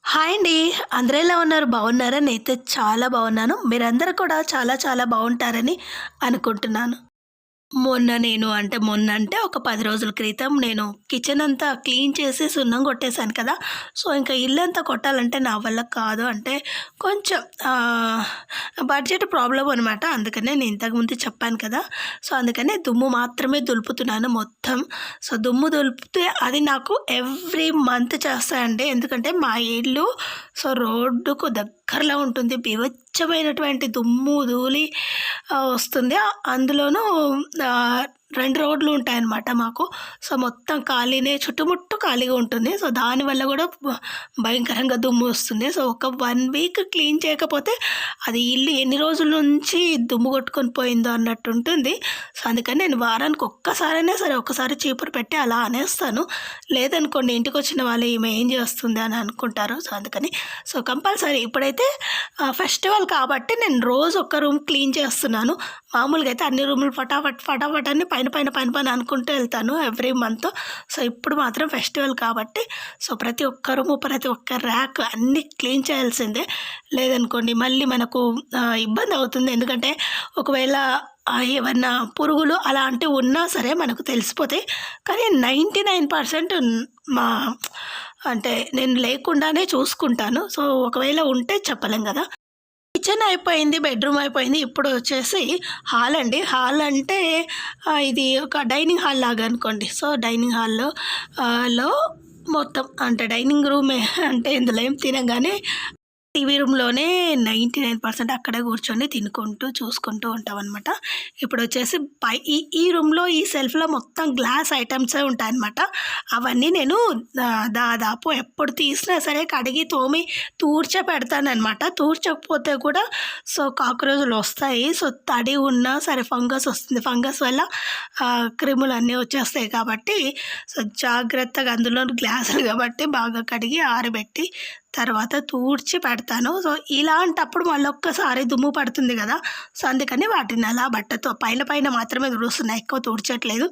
Hi అండి. అందరూ ఎలా ఉన్నారు? బాగున్నారా? నేనైతే చాలా బాగున్నాను. మీరందరూ కూడా చాలా చాలా బాగుంటారని అనుకుంటున్నాను. మొన్న అంటే ఒక 10 రోజుల క్రితం నేను కిచెన్ అంతా క్లీన్ చేసి సున్నం కొట్టేసాను కదా! సో, ఇంకా ఇల్లంతా కొట్టాలంటే నా వల్ల కాదు. అంటే కొంచెం బడ్జెట్ ప్రాబ్లమ్ అనమాట. అందుకనే నేను ఇంతకుముందు చెప్పాను కదా! సో, అందుకనే దుమ్ము మాత్రమే దులుపుతున్నాను మొత్తం. సో, దుమ్ము దులిపితే అది నాకు ఎవ్రీ మంత్ చేస్తా అండి. ఎందుకంటే మా ఇల్లు రోడ్డుకు దగ్గరలో ఉంటుంది. బీభత్సమైనటువంటి దుమ్ము, ధూళి వస్తుంది. అందులోనూ 2 రోడ్లు ఉంటాయన్నమాట మాకు. సో, మొత్తం ఖాళీనే చుట్టుముట్టు ఖాళీగా ఉంటుంది. సో, దానివల్ల గూడా భయంకరంగా దుమ్ము వస్తుంది. సో, ఒక 1 వీక్ క్లీన్ చేయకపోతే అది ఇల్లు ఎన్ని రోజుల నుంచి దుమ్ము కొట్టుకొని పోయిందో అన్నట్టుంటుంది. సో, అందుకని నేను వారానికి ఒక్కసారైనా సరే ఒక్కసారి చీపురు పెట్టి అలా అనేస్తాను. లేదనుకోండి ఇంటికొచ్చిన వాళ్ళు ఈమె ఏం చేస్తుంది అని అనుకుంటారు. సో, అందుకని కంపల్సరీ ఇప్పుడైతే ఫెస్టివల్ కాబట్టి నేను రోజు ఒక్క రూమ్ క్లీన్ చేస్తున్నాను. మామూలుగా అయితే అన్ని రూములు ఫటాఫట్ ఫటాఫట్ అని పైన అనుకుంటూ వెళ్తాను ఎవ్రీ మంత్. సో, ఇప్పుడు మాత్రం ఫెస్టివల్ కాబట్టి ప్రతి ఒక్క రూము, ప్రతి ఒక్క ర్యాక్ అన్నీ క్లీన్ చేయాల్సిందే. లేదనుకోండి మళ్ళీ మనకు ఇబ్బంది అవుతుంది. ఎందుకంటే ఒకవేళ ఏమన్నా పురుగులు అలాంటివి ఉన్నా సరే మనకు తెలిసిపోతాయి. కానీ 99% మా అంటే నేను లేకుండానే చూసుకుంటాను. సో, ఒకవేళ ఉంటే చెప్పలేం కదా! కిచెన్ అయిపోయింది. బెడ్‌రూమ్ అయిపోయింది. ఇప్పుడు వచ్చేసి హాల్ అండి. హాల్ అంటే ఇది ఒక డైనింగ్ హాల్ లాగా అనుకోండి. సో, డైనింగ్ హాల్‌లో లో మొత్తం అంటే డైనింగ్ రూమే అంటే ఇందులో ఏం తినంగానే టీవీ రూమ్‌లోనే 99% అక్కడే కూర్చొని తినుకుంటూ, చూసుకుంటూ ఉంటామనమాట. ఇప్పుడొచ్చేసి ఈ రూమ్‌లో ఈ సెల్ఫ్‌లో మొత్తం గ్లాస్ ఐటెమ్సే ఉంటాయనమాట. అవన్నీ నేను దాదాపు ఎప్పుడు తీసినా సరే కడిగి, తోమి, తూర్చే పెడతాననమాట. తూర్చకపోతే కూడా కాక్రోచులొస్తాయి. తడి ఉన్నా సరే ఫంగస్ వస్తుంది. ఫంగస్ వల్ల క్రిములన్నీ వచ్చేస్తాయి కాబట్టి జాగ్రత్తగా అందులో గ్లాసులు కాబట్టి బాగా కడిగి ఆరబెట్టి తర్వాత తూడ్చి పెడతాను. ఇలాంటప్పుడు మళ్ళొక్కసారి దుమ్ము పడుతుంది కదా! అందుకని వాటిని అలా బట్టతో పైన మాత్రమే తుడుస్తున్నా. ఎక్కువ తుడచట్లేదు.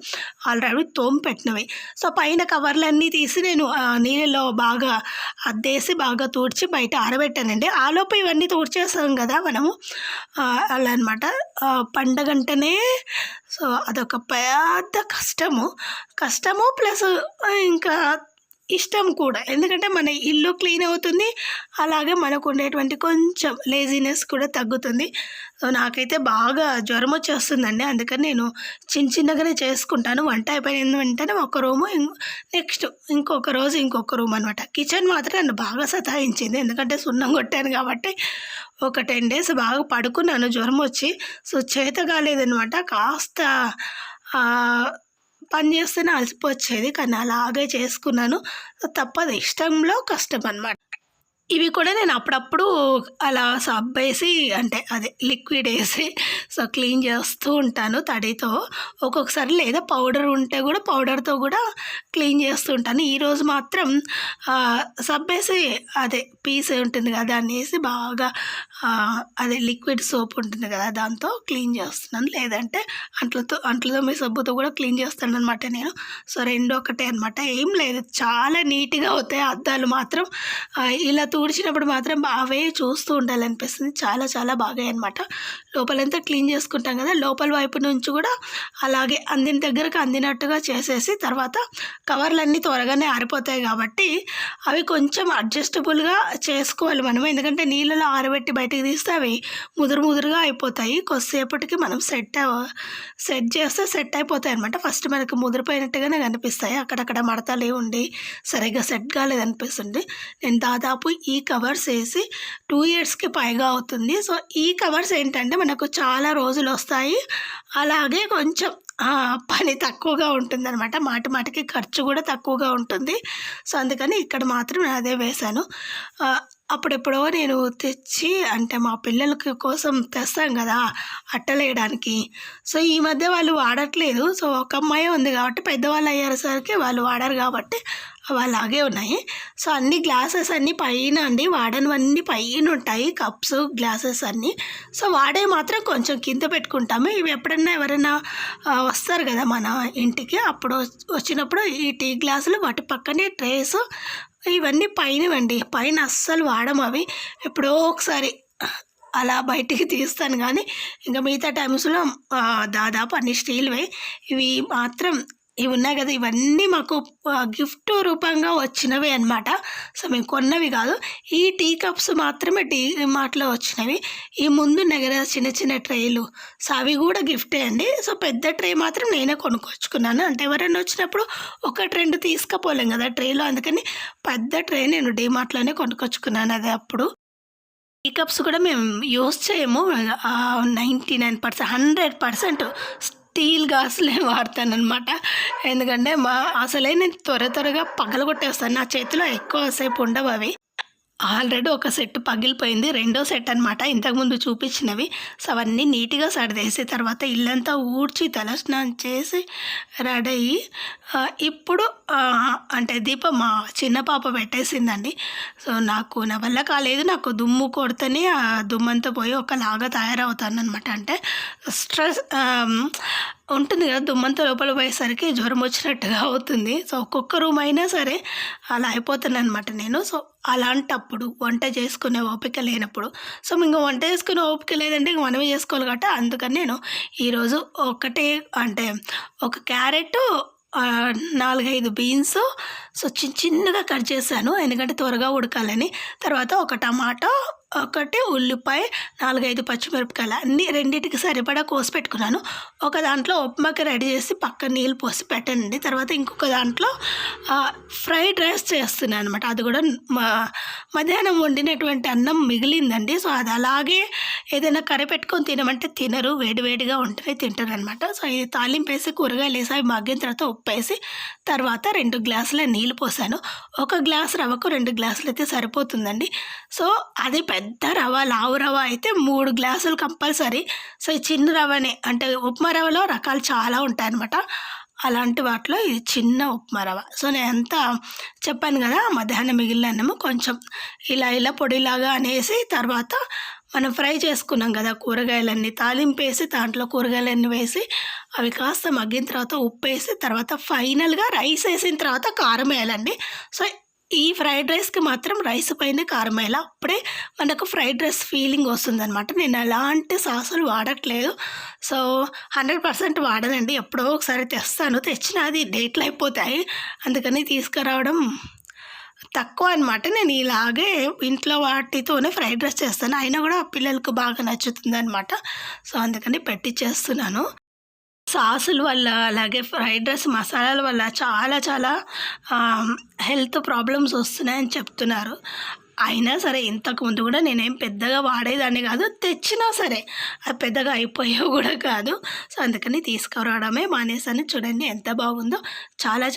ఆల్రెడీ తోమి పెట్టినవి. పైన కవర్లన్నీ తీసి నేను నీళ్ళలో బాగా అద్దేసి బాగా తూడ్చి బయట ఆరబెట్టానండి. ఆలోపు ఇవన్నీ తూడ్చేస్తాం కదా మనము. అలా అనమాట. పండగంటేనే అదొక పెద్ద కష్టము ప్లస్ ఇంకా ఇష్టం కూడా. ఎందుకంటే మన ఇల్లు క్లీన్ అవుతుంది. అలాగే మనకు ఉండేటువంటి కొంచెం లేజినెస్ కూడా తగ్గుతుంది. నాకైతే బాగా జ్వరం వచ్చేస్తుందండి. అందుకని నేను చిన్నగానే చేసుకుంటాను. వంట అయిపోయిన వెంటనే ఒక రూము, నెక్స్ట్ ఇంకొక రోజు ఇంకొక రూమ్ అనమాట. కిచెన్ మాత్రం నన్ను బాగా సతాయించింది. ఎందుకంటే సున్నం కొట్టాను కాబట్టి ఒక 10 డేస్ బాగా పడుకున్నాను జ్వరం వచ్చి. చేత కాలేదనమాట. కాస్త పని చేస్తేనే అలసిపోచ్చేది. కానీ అలాగే చేసుకున్నాను. తప్పదు. ఇష్టంలో కష్టం అనమాట. ఇవి కూడా నేను అప్పుడప్పుడు అలా సబ్బేసి అంటే అదే లిక్విడ్ వేసి క్లీన్ చేస్తూ ఉంటాను తడితో. ఒక్కొక్కసారి లేదా పౌడర్ ఉంటే కూడా పౌడర్‌తో కూడా క్లీన్ చేస్తూ ఉంటాను. ఈరోజు మాత్రం సబ్బేసి అదే పీస్ ఉంటుంది కదా! దాన్ని వేసి బాగా అదే లిక్విడ్ సోప్ ఉంటుంది కదా! దాంతో క్లీన్ చేస్తున్నాను. లేదంటే అంట్లు తోమే సబ్బుతో కూడా క్లీన్ చేస్తాననమాట నేను. 2 ఒకటే అనమాట. ఏం లేదు, చాలా నీట్‌గా అవుతాయి అద్దాలు మాత్రం. ఇలా తుడిచినప్పుడు మాత్రం అవే చూస్తూ ఉండాలనిపిస్తుంది. చాలా చాలా బాగాయనమాట. లోపలంతా క్లీన్ చేసుకుంటాం కదా! లోపల వైపు నుంచి కూడా అలాగే అందిన దగ్గరకు అందినట్టుగా చేసేసి తర్వాత కవర్లన్నీ త్వరగానే ఆరిపోతాయి కాబట్టి అవి కొంచెం అడ్జస్టబుల్‌గా చేసుకోవాలి మనం. ఎందుకంటే నీళ్ళలో ఆరబెట్టి బయటికి తీస్తే అవి ముదురుగా అయిపోతాయి. కొద్దిసేపటికి మనం సెట్ చేస్తే సెట్ అయిపోతాయనమాట. ఫస్ట్ మనకు ముదిరిపోయినట్టుగానే కనిపిస్తాయి. అక్కడక్కడ మడతలే ఉండి సరిగ్గా సెట్ కాలేదనిపిస్తుంది. నేను దాదాపు ఈ కవర్స్ వేసి 2 ఇయర్స్‌కి పైగా అవుతుంది. ఈ కవర్స్ ఏంటంటే మనకు చాలా రోజులు వస్తాయి. అలాగే కొంచెం పని తక్కువగా ఉంటుందనమాట. మాటికి ఖర్చు కూడా తక్కువగా ఉంటుంది. అందుకని ఇక్కడ మాత్రం నేను అదే వేశాను. అప్పుడెప్పుడో నేను తెచ్చి అంటే మా పిల్లలకి కోసం తెస్తాం కదా అట్టలేయడానికి. ఈ మధ్య వాళ్ళు వాడట్లేదు. ఒక అమ్మాయే ఉంది కాబట్టి పెద్దవాళ్ళు అయ్యేసరికి వాళ్ళు వాడరు కాబట్టి అవి అలాగే ఉన్నాయి. అన్ని గ్లాసెస్ అన్నీ పైన అండి. వాడనివన్నీ పైన ఉంటాయి. కప్స్, గ్లాసెస్ అన్నీ. వాడేవి మాత్రం కొంచెం కింద పెట్టుకుంటాము. ఇవి ఎప్పుడన్నా ఎవరైనా వస్తారు కదా మన ఇంటికి, అప్పుడు వచ్చినప్పుడు ఈ టీ గ్లాసులు వాటి పక్కనే ట్రేస్ ఇవన్నీ పైనవండి. పైన అస్సలు వాడము అవి. ఎప్పుడో ఒకసారి అలా బయటికి తీస్తాను గానీ, ఇంక మిగతా టైమ్స్‌లో దాదాపు అన్నీ స్టీల్‌వే. ఇవి మాత్రం ఇవి ఉన్నాయి గదా! ఇవన్నీ మాకు గిఫ్ట్ రూపంగా వచ్చినవే అనమాట. సో, మేము కొన్నవి గాదు. ఈ టీ కప్స్ మాత్రమే డీమార్ట్‌లో వచ్చినవి. ఈ ముందున్నాయి గదా! చిన్న చిన్న ట్రేలు. సో, అవి గూడా గిఫ్టే అండి. సో, పెద్ద ట్రే మాత్రం నేనే కొనుక్కొచ్చుకున్నాను. అంటే ఎవరైనా వచ్చినప్పుడు 1, 2 తీసుకపోలేం గదా! ట్రేలో. అందుకని పెద్ద ట్రే నేను డీమార్ట్‌లోనే కొనుక్కొచ్చుకున్నాను అది అప్పుడు. టీ కప్స్ కూడా మేము యూజ్ చేయము. 99% 100% స్టీల్ గ్లాసులే వాడతాననమాట. ఎందుకంటే అసలే నేను త్వరగా పగలగొట్టేస్తాను. నా చేతిలో ఎక్కువ సేపు ఉండవవి. ఆల్రెడీ ఒక సెట్ పగిలిపోయింది. రెండో సెట్ అనమాట ఇంతకుముందు చూపించినవి. సో, అవన్నీ నీట్‌గా సర్దేసి తర్వాత ఇల్లంతా ఊడ్చి తలస్నానం చేసి రెడీ అయ్యి ఇప్పుడు అంటే దీపం మా చిన్న పాప పెట్టేసిందండి. సో, నా వల్ల కాలేదు. నాకు దుమ్ము కొడితేనే ఆ దుమ్మంతా పోయి ఒకలాగా తయారవుతాననమాట. అంటే స్ట్రెస్ ఉంటుంది కదా! దుమ్మంతా లోపల పోయేసరికి జ్వరం వచ్చినట్టుగా అవుతుంది. సో, ఒక్కొక్క రూమ్ అయినా సరే అలా అయిపోతాననమాట నేను. సో, అలాంటప్పుడు వంట చేసుకునే ఓపిక లేనప్పుడు సో, ఇంక వంట చేసుకునే ఓపిక లేదంటే ఇంక మనమే చేసుకోవాలి కాబట్టి అందుకని నేను ఈరోజు ఒకటే అంటే ఒక క్యారెట్ 4, 5 బీన్స్ సో, చిన్నగా కట్ చేశాను. ఎందుకంటే త్వరగా ఉడకాలని. తర్వాత ఒక టమాటో, ఒకటి ఉల్లిపాయ, 4, 5 పచ్చిమిరపకాయలు అన్నీ రెండిటికి సరిపడా కోసి పెట్టుకున్నాను. ఒక దాంట్లో ఉప్మాకి రెడీ చేసి పక్కన నీళ్ళు పోసి పెట్టానండి. తర్వాత ఇంకొక దాంట్లో ఫ్రైడ్ రైస్ చేస్తున్నాను అనమాట. అది కూడా మధ్యాహ్నం వండినటువంటి అన్నం మిగిలిందండి. సో, అది అలాగే ఏదైనా కర్రీ పెట్టుకొని తినమంటే తినరు. వేడివేడిగా ఉంటేనే తింటారనమాట. సో, ఇది తాలింపేసి కూరగాయలు వేసి అవి మగ్గిన తర్వాత ఉప్పేసి తర్వాత 2 గ్లాసుల నీళ్ళు పోసాను. ఒక గ్లాస్ రవ్వకు 2 గ్లాసులు అయితే సరిపోతుందండి. సో, అది పెద్ద రవ్వ లావు రవ్వ అయితే 3 గ్లాసులు కంపల్సరీ. సో, ఈ చిన్న రవ్వనే అంటే ఉప్మా రవ్వలో రకాలు చాలా ఉంటాయన్నమాట. అలాంటి వాటిలో ఇది చిన్న ఉప్మా రవ్వ. సో, నేనంతా చెప్పాను కదా! మధ్యాహ్నం మిగిలిన అన్నము కొంచెం ఇలా పొడిలాగా అనేసి తర్వాత మనం ఫ్రై చేసుకున్నాం కదా! కూరగాయలన్నీ తాలింపేసి దాంట్లో కూరగాయలన్నీ వేసి అవి కాస్త మగ్గిన తర్వాత ఉప్పేసి తర్వాత ఫైనల్‌గా రైస్ వేసిన తర్వాత కారం వేయాలండి. సో, ఈ ఫ్రైడ్ రైస్‌కి మాత్రం రైస్ పైనే కారం వేయాలి. అప్పుడే మనకు ఫ్రైడ్ రైస్ ఫీలింగ్ వస్తుందనమాట. నేను ఎలాంటి సాసులు వాడట్లేదు. సో, 100% వాడనండి. ఎప్పుడో ఒకసారి తెస్తాను. తెచ్చినా అది డేట్లు అయిపోతాయి. అందుకని తీసుకురావడం తక్కువ అనమాట. నేను ఇలాగే ఇంట్లో వాటితోనే ఫ్రైడ్ రైస్ చేస్తాను. అయినా కూడా పిల్లలకు బాగా నచ్చుతుందనమాట. సో, అందుకని పెట్టిచ్చేస్తున్నాను. సాసుల వల్ల అలాగే ఫ్రైడ్ రైస్ మసాలాల వల్ల చాలా హెల్త్ ప్రాబ్లమ్స్ వస్తున్నాయని చెప్తున్నారు. అయినా సరే ఇంతకుముందు కూడా నేనేం పెద్దగా వాడేదాన్ని కాదు. తెచ్చినా సరే అది పెద్దగా అయిపోయేవి కూడా కాదు. సో, అందుకని తీసుకురావడమే మానేసాను. చూడండి ఎంత బాగుందో.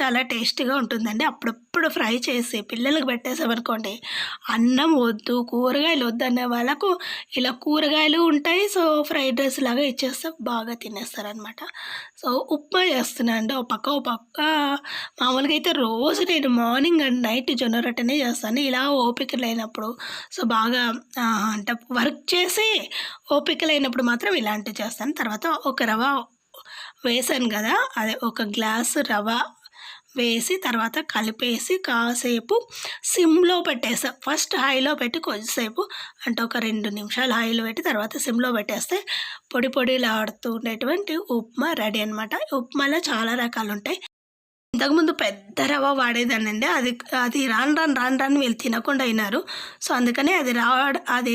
చాలా టేస్టీగా ఉంటుందండి. అప్పుడప్పుడు ఫ్రై చేసి పిల్లలకు పెట్టేసామనుకోండి అన్నం వద్దు, కూరగాయలు వద్దు అనే వాళ్ళకు ఇలా కూరగాయలు ఉంటాయి. సో, ఫ్రైడ్ రైస్ లాగా ఇచ్చేస్తే బాగా తినేస్తారనమాట. సో, ఉప్మా చేస్తున్నా అండి. ఓ పక్క మామూలుగా అయితే రోజు నేను మార్నింగ్ అండ్ నైట్ జొన్న రొట్టెనే చేస్తాను. ఇలా ఓపిక లేనప్పుడు సో, బాగా అంటే వర్క్ చేసి ఓపిక లేనప్పుడు మాత్రం ఇలాంటివి చేస్తాను. తర్వాత ఒక రవ్వ వేసాను కదా! అదే ఒక గ్లాసు రవ్వ వేసి తర్వాత కలిపేసి కాసేపు సిమ్‌లో పెట్టేసా. ఫస్ట్ హైలో పెట్టి కొద్దిసేపు అంటే ఒక 2 నిమిషాలు హైలో పెట్టి తర్వాత సిమ్‌లో పెట్టేస్తే పొడిలాడుతూ ఉండేటువంటి ఉప్మా రెడీ అనమాట. ఉప్మాలో చాలా రకాలుంటాయి. ఇంతకుముందు పెద్ద రవ్వ వాడేదాన్నండి. అది రాను వీళ్ళు తినకుండా అయినారు. సో, అందుకని అది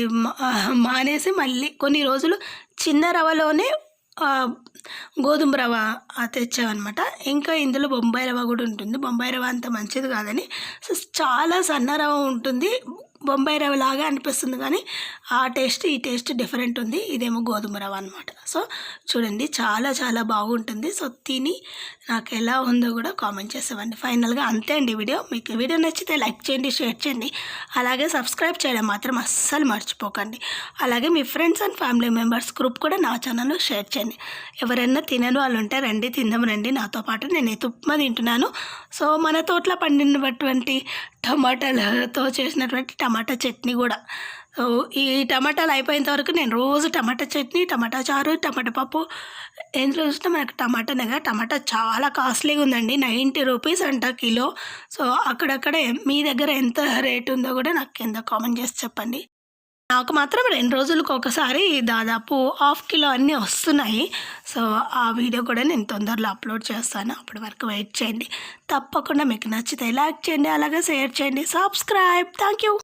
మానేసి మళ్ళీ కొన్ని రోజులు చిన్న రవ్వలోనే గోధుమ రవ్వ తెచ్చామనమాట. ఇంకా ఇందులో బొంబాయి రవ్వ కూడా ఉంటుంది. బొంబాయి రవ్వ అంత మంచిది కాదని సో, చాలా సన్న రవ్వ ఉంటుంది. బొంబాయి రవ్వ లాగా అనిపిస్తుంది కానీ ఆ టేస్ట్ ఈ టేస్ట్ డిఫరెంట్ ఉంది. ఇదేమో గోధుమ రవ్వ అనమాట. సో, చూడండి చాలా బాగుంటుంది. సో, తిని నాకు ఎలా ఉందో కూడా కామెంట్ చేసేవ్వండి. ఫైనల్గా అంతే అండి వీడియో. మీకు వీడియో నచ్చితే లైక్ చేయండి, షేర్ చేయండి. అలాగే సబ్స్క్రైబ్ చేయడం మాత్రం అస్సలు మర్చిపోకండి. అలాగే మీ friends and family members group కూడా నా ఛానల్లో షేర్ చేయండి. ఎవరైనా తినని వాళ్ళు ఉంటే రండి, తిందాం రండి నాతో పాటు. నేనైతే ఉప్మా తింటున్నాను. సో, మన తోటలో పండినటువంటి టమాటాలతో చేసినటువంటి టమాటా చట్నీ కూడా సో, ఈ టమాటాలు అయిపోయేంత వరకు నేను రోజు టమాటా చట్నీ, టమాటా చారు, టమాటా పప్పు ఎందులో చూసినా మనకు టమాటానేగా. టమాటా చాలా కాస్ట్‌లీగా ఉందండి. 90 రూపీస్ అంట కిలో. సో, అక్కడక్కడ మీ దగ్గర ఎంత రేట్ ఉందో గూడా నాకు కింద కామెంట్ చేసి చెప్పండి. నాకు మాత్రం 2 రోజులకొకసారి దాదాపు హాఫ్ కిలో అన్నీ వస్తున్నాయి. సో, ఆ వీడియో కూడా నేను తొందరలో అప్‌లోడ్ చేస్తాను. అప్పటి వరకు వెయిట్ చేయండి. తప్పకుండా మీకు నచ్చితే లైక్ చేయండి, అలాగే షేర్ చేయండి, సబ్స్క్రైబ్. Thank you.